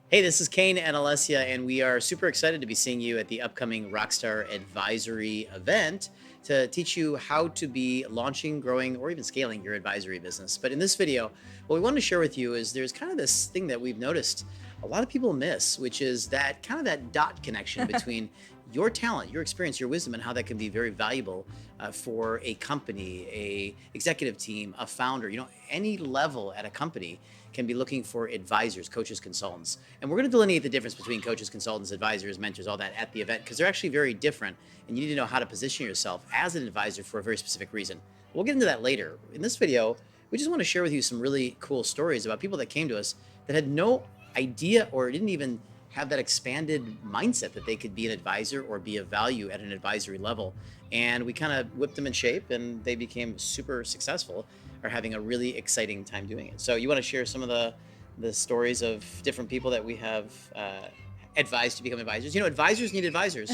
Hey, this is Kane and Alessia, and we are super excited to be seeing you at the upcoming Rockstar Advisory event to teach you how to be launching, growing, or even scaling your advisory business. But in this video, what we want to share with you is there's kind of this thing that we've noticed a lot of people miss, which is that kind of that dot connection between your talent, your experience, your wisdom, and how that can be very valuable for a company, a executive team, a founder, any level at a company can be looking for advisors, coaches, consultants. And we're going to delineate the difference between coaches, consultants, advisors, mentors, all that at the event, because they're actually very different. And you need to know how to position yourself as an advisor for a very specific reason. We'll get into that later. In this video, we just want to share with you some really cool stories about people that came to us that had no idea or didn't even have that expanded mindset that they could be an advisor or be of value at an advisory level. And we kind of whipped them in shape and they became super successful, are having a really exciting time doing it. So you want to share some of the stories of different people that we have advised to become advisors? Advisors need advisors.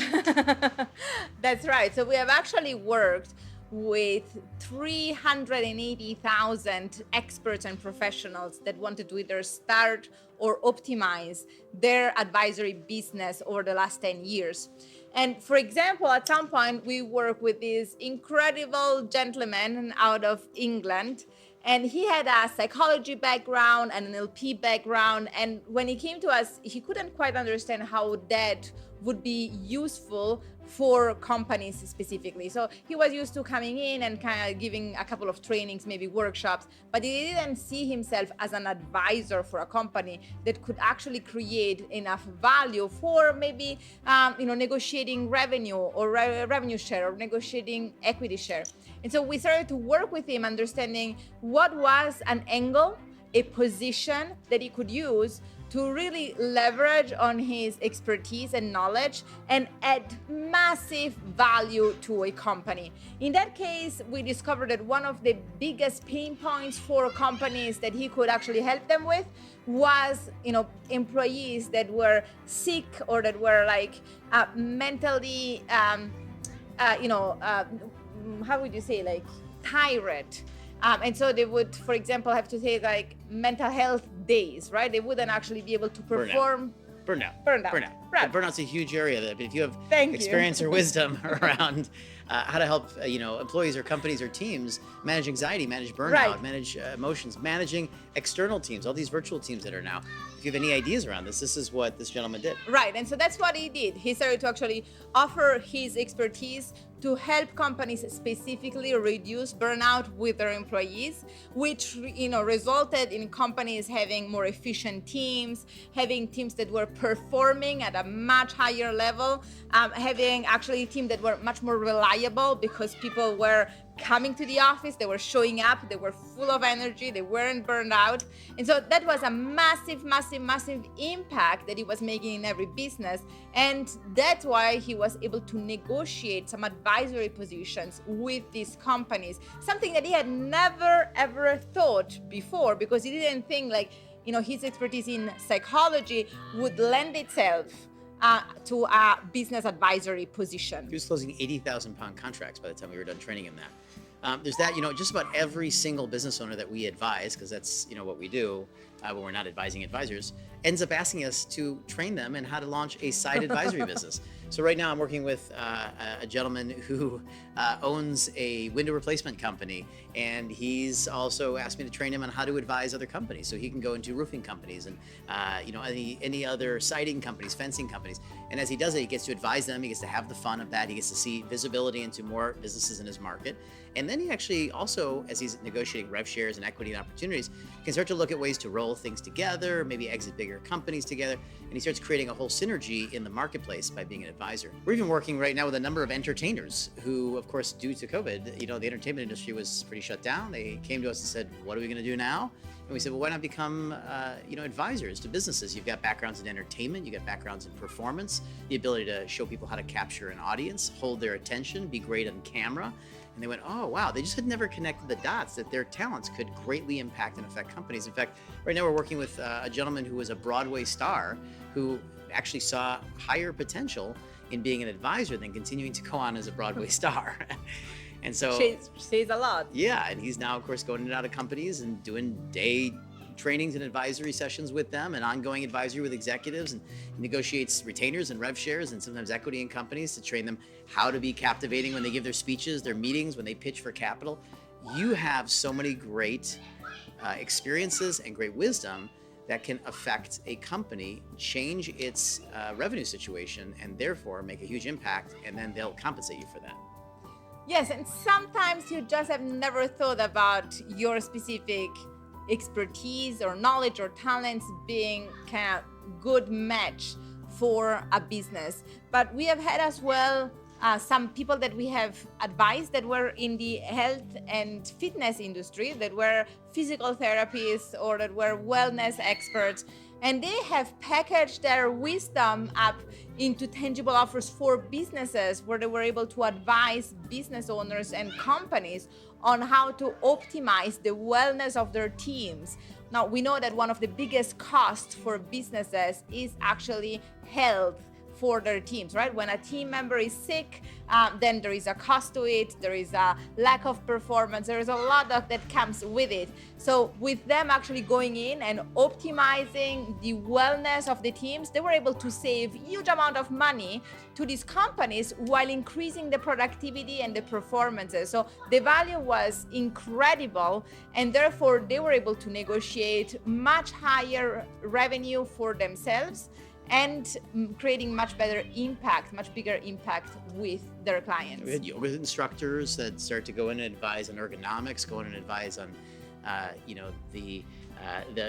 That's right. So we have actually worked with 380,000 experts and professionals that wanted to either start or optimize their advisory business over the last 10 years. And for example, at some point, we worked with this incredible gentleman out of England, and he had a psychology background and an LP background. And when he came to us, he couldn't quite understand how that would be useful for companies specifically. So he was used to coming in and kind of giving a couple of trainings, maybe workshops, but he didn't see himself as an advisor for a company that could actually create enough value for maybe negotiating revenue or revenue share or negotiating equity share. And so we started to work with him, understanding what was an angle, a position that he could use to really leverage on his expertise and knowledge and add massive value to a company. In that case, we discovered that one of the biggest pain points for companies that he could actually help them with was, employees that were sick or that were mentally, how would you say, tired. And so they would, for example, have to take mental health days, right? They wouldn't actually be able to perform. Burnout. Right. Burnout's a huge area that if you have Thank experience you. or wisdom around how to help, employees or companies or teams manage anxiety, manage burnout, Right. manage emotions, managing external teams, all these virtual teams that are now. If you have any ideas around this is what this gentleman did. Right. And so that's what he did. He started to actually offer his expertise to help companies specifically reduce burnout with their employees, which resulted in companies having more efficient teams, having teams that were performing at a much higher level, having actually teams that were much more reliable because people were coming to the office, they were showing up, they were full of energy, they weren't burned out. And so that was a massive impact that he was making in every business. And that's why he was able to negotiate some advisory positions with these companies, something that he had never ever thought before, because he didn't think his expertise in psychology would lend itself to a business advisory position. He was closing 80,000-pound contracts by the time we were done training him that. There's that, just about every single business owner that we advise, because that's, what we do when we're not advising advisors, ends up asking us to train them in how to launch a side advisory business. So right now I'm working with a gentleman who owns a window replacement company, and he's also asked me to train him on how to advise other companies. So he can go into roofing companies and, any other siding companies, fencing companies. And as he does it, he gets to advise them. He gets to have the fun of that. He gets to see visibility into more businesses in his market. And then he actually also, as he's negotiating rev shares and equity and opportunities, can start to look at ways to roll things together, maybe exit bigger companies together. And he starts creating a whole synergy in the marketplace by being an advisor. We're even working right now with a number of entertainers who, of course, due to COVID, the entertainment industry was pretty shut down. They came to us and said, what are we going to do now? And we said, well, why not become, advisors to businesses? You've got backgrounds in entertainment, you got backgrounds in performance, the ability to show people how to capture an audience, hold their attention, be great on camera. And they went, oh, wow, they just had never connected the dots that their talents could greatly impact and affect companies. In fact, right now we're working with a gentleman who was a Broadway star who actually saw higher potential in being an advisor than continuing to go on as a Broadway star. And so Says a lot. yeah, and he's now, of course, going in and out of companies and doing day trainings and advisory sessions with them and ongoing advisory with executives, and negotiates retainers and rev shares and sometimes equity in companies to train them how to be captivating when they give their speeches, their meetings, when they pitch for capital. You have so many great experiences and great wisdom that can affect a company, change its revenue situation, and therefore make a huge impact, and then they'll compensate you for that. Yes, and sometimes you just have never thought about your specific expertise or knowledge or talents being kind of good match for a business. But we have had as well some people that we have advised that were in the health and fitness industry, that were physical therapists or that were wellness experts, and they have packaged their wisdom up into tangible offers for businesses where they were able to advise business owners and companies on how to optimize the wellness of their teams. Now, we know that one of the biggest costs for businesses is actually health for their teams, right? When a team member is sick, then there is a cost to it, there is a lack of performance, there is a lot that comes with it. So with them actually going in and optimizing the wellness of the teams, they were able to save huge amount of money to these companies while increasing the productivity and the performances. So the value was incredible, and therefore they were able to negotiate much higher revenue for themselves and creating much better impact, much bigger impact with their clients. We had yoga instructors that start to go in and advise on ergonomics, go in and advise on, the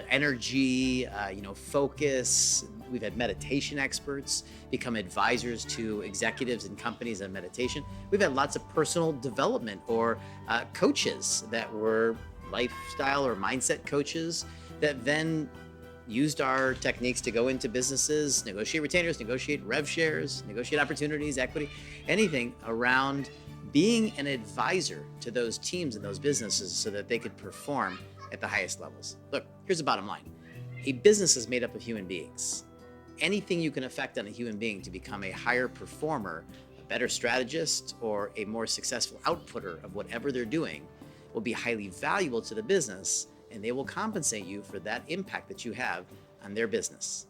energy, focus. We've had meditation experts become advisors to executives and companies on meditation. We've had lots of personal development or coaches that were lifestyle or mindset coaches that then used our techniques to go into businesses, negotiate retainers, negotiate rev shares, negotiate opportunities, equity, anything around being an advisor to those teams and those businesses so that they could perform at the highest levels. Look, here's the bottom line. A business is made up of human beings. Anything you can affect on a human being to become a higher performer, a better strategist, or a more successful outputter of whatever they're doing will be highly valuable to the business, and they will compensate you for that impact that you have on their business.